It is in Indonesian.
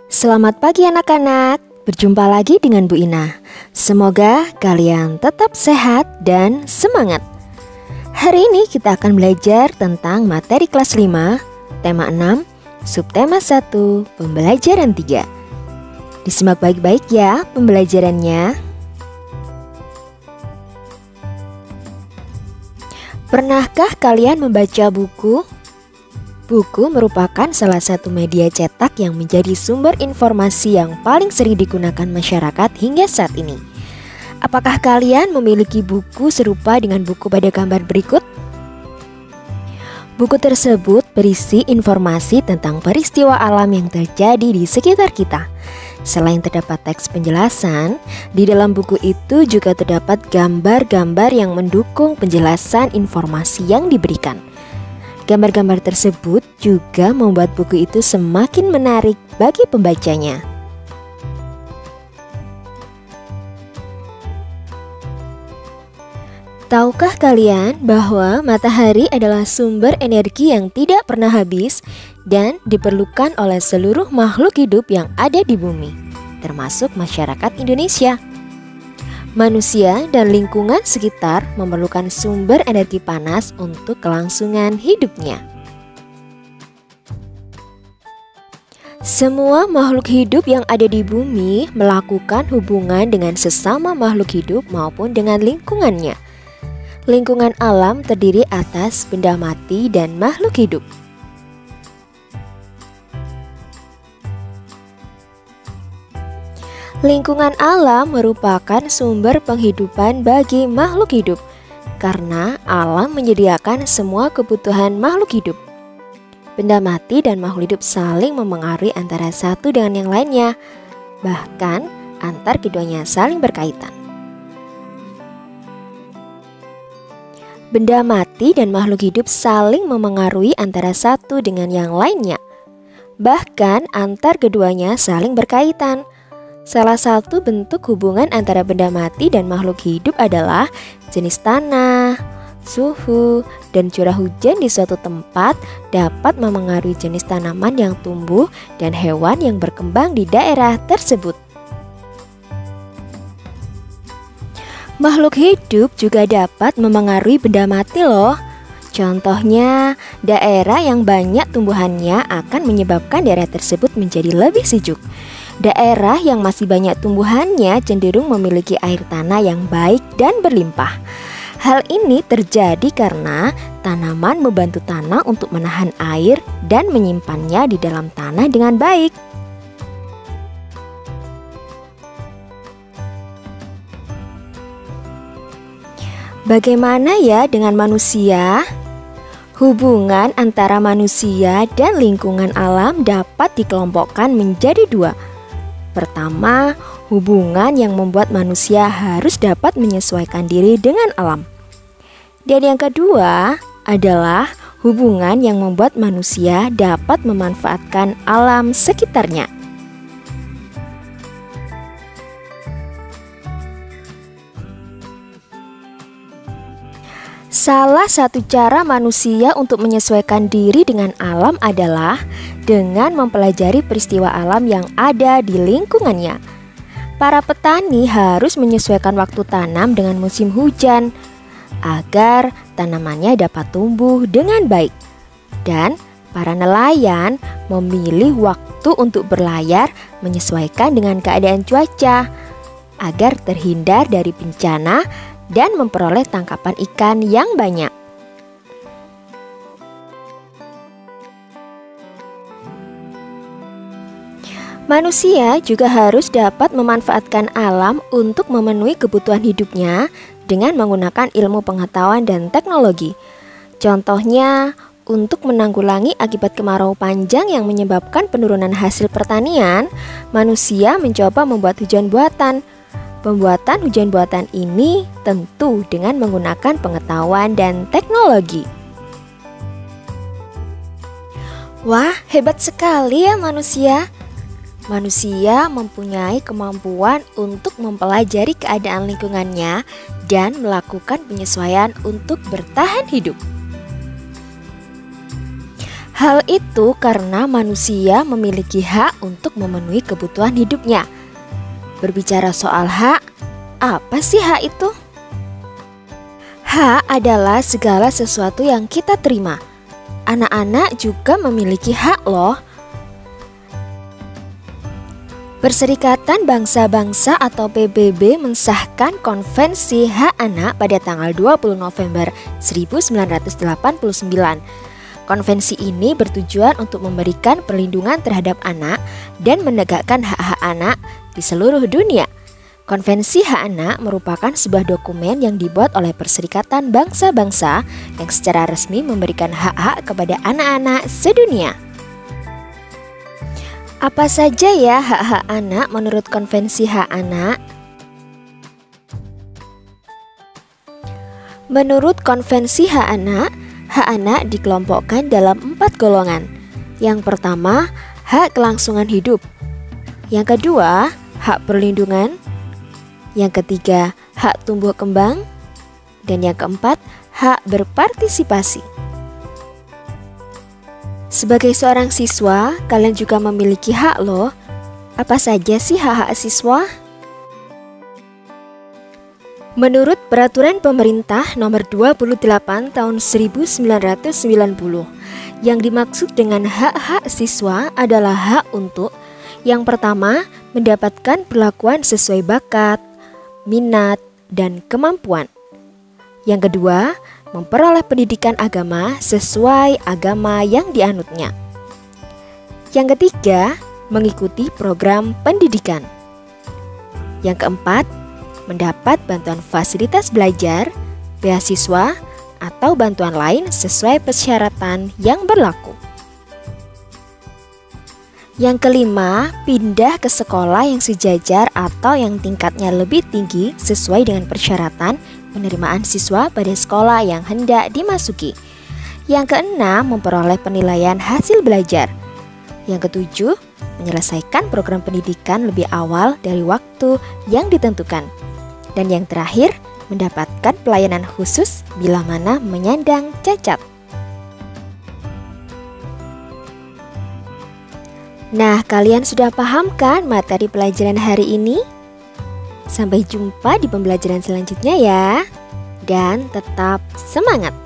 Selamat pagi anak-anak, berjumpa lagi dengan Bu Ina. Semoga kalian tetap sehat dan semangat. Hari ini kita akan belajar tentang materi kelas 5, tema 6, subtema 1, pembelajaran 3. Disimak baik-baik ya pembelajarannya. Pernahkah kalian membaca buku? Buku merupakan salah satu media cetak yang menjadi sumber informasi yang paling sering digunakan masyarakat hingga saat ini. Apakah kalian memiliki buku serupa dengan buku pada gambar berikut? Buku tersebut berisi informasi tentang peristiwa alam yang terjadi di sekitar kita. Selain terdapat teks penjelasan, di dalam buku itu juga terdapat gambar-gambar yang mendukung penjelasan informasi yang diberikan. Gambar-gambar tersebut juga membuat buku itu semakin menarik bagi pembacanya. Tahukah kalian bahwa matahari adalah sumber energi yang tidak pernah habis dan diperlukan oleh seluruh makhluk hidup yang ada di bumi, termasuk masyarakat Indonesia? Manusia dan lingkungan sekitar memerlukan sumber energi panas untuk kelangsungan hidupnya. Semua makhluk hidup yang ada di bumi melakukan hubungan dengan sesama makhluk hidup maupun dengan lingkungannya. Lingkungan alam terdiri atas benda mati dan makhluk hidup. Lingkungan alam merupakan sumber penghidupan bagi makhluk hidup, karena alam menyediakan semua kebutuhan makhluk hidup. Benda mati dan makhluk hidup saling memengaruhi antara satu dengan yang lainnya, bahkan antar keduanya saling berkaitan. Benda mati dan makhluk hidup saling memengaruhi antara satu dengan yang lainnya, bahkan antar keduanya saling berkaitan. Salah satu bentuk hubungan antara benda mati dan makhluk hidup adalah jenis tanah, suhu, dan curah hujan di suatu tempat dapat memengaruhi jenis tanaman yang tumbuh dan hewan yang berkembang di daerah tersebut. Makhluk hidup juga dapat memengaruhi benda mati loh. Contohnya, daerah yang banyak tumbuhannya akan menyebabkan daerah tersebut menjadi lebih sejuk. Daerah yang masih banyak tumbuhannya cenderung memiliki air tanah yang baik dan berlimpah. Hal ini terjadi karena tanaman membantu tanah untuk menahan air dan menyimpannya di dalam tanah dengan baik. Bagaimana ya dengan manusia? Hubungan antara manusia dan lingkungan alam dapat dikelompokkan menjadi dua. Pertama, hubungan yang membuat manusia harus dapat menyesuaikan diri dengan alam. Dan yang kedua adalah hubungan yang membuat manusia dapat memanfaatkan alam sekitarnya. Salah satu cara manusia untuk menyesuaikan diri dengan alam adalah dengan mempelajari peristiwa alam yang ada di lingkungannya. Para petani harus menyesuaikan waktu tanam dengan musim hujan agar tanamannya dapat tumbuh dengan baik. Dan para nelayan memilih waktu untuk berlayar menyesuaikan dengan keadaan cuaca agar terhindar dari bencana dan memperoleh tangkapan ikan yang banyak. Manusia juga harus dapat memanfaatkan alam untuk memenuhi kebutuhan hidupnya dengan menggunakan ilmu pengetahuan dan teknologi. Contohnya, untuk menanggulangi akibat kemarau panjang yang menyebabkan penurunan hasil pertanian, manusia mencoba membuat hujan buatan. Pembuatan hujan buatan ini tentu dengan menggunakan pengetahuan dan teknologi. Wah, hebat sekali ya manusia. Manusia mempunyai kemampuan untuk mempelajari keadaan lingkungannya dan melakukan penyesuaian untuk bertahan hidup. Hal itu karena manusia memiliki hak untuk memenuhi kebutuhan hidupnya. Berbicara soal hak, apa sih hak itu? Hak adalah segala sesuatu yang kita terima. Anak-anak juga memiliki hak loh. Perserikatan Bangsa-Bangsa atau PBB mensahkan Konvensi Hak Anak pada tanggal 20 November 1989. Konvensi ini bertujuan untuk memberikan perlindungan terhadap anak dan menegakkan hak-hak anak di seluruh dunia. Konvensi Hak Anak merupakan sebuah dokumen yang dibuat oleh Perserikatan Bangsa-Bangsa yang secara resmi memberikan hak-hak kepada anak-anak sedunia. Apa saja ya hak-hak anak menurut Konvensi Hak Anak? Menurut Konvensi Hak Anak dikelompokkan dalam 4 golongan. Yang pertama, hak kelangsungan hidup. Yang kedua, hak perlindungan. Yang ketiga, hak tumbuh kembang. Dan yang keempat, hak berpartisipasi. Sebagai seorang siswa, kalian juga memiliki hak loh. Apa saja sih hak-hak siswa? Menurut Peraturan Pemerintah Nomor 28 Tahun 1990, yang dimaksud dengan hak-hak siswa adalah hak untuk yang pertama, mendapatkan perlakuan sesuai bakat, minat, dan kemampuan. Yang kedua, memperoleh pendidikan agama sesuai agama yang dianutnya. Yang ketiga, mengikuti program pendidikan. Yang keempat, mendapat bantuan fasilitas belajar, beasiswa, atau bantuan lain sesuai persyaratan yang berlaku. Yang kelima, pindah ke sekolah yang sejajar atau yang tingkatnya lebih tinggi sesuai dengan persyaratan penerimaan siswa pada sekolah yang hendak dimasuki. Yang keenam, memperoleh penilaian hasil belajar. Yang ketujuh, menyelesaikan program pendidikan lebih awal dari waktu yang ditentukan. Dan yang terakhir, mendapatkan pelayanan khusus bila mana menyandang cacat. Nah, kalian sudah paham kan materi pelajaran hari ini? Sampai jumpa di pembelajaran selanjutnya ya. Dan tetap semangat!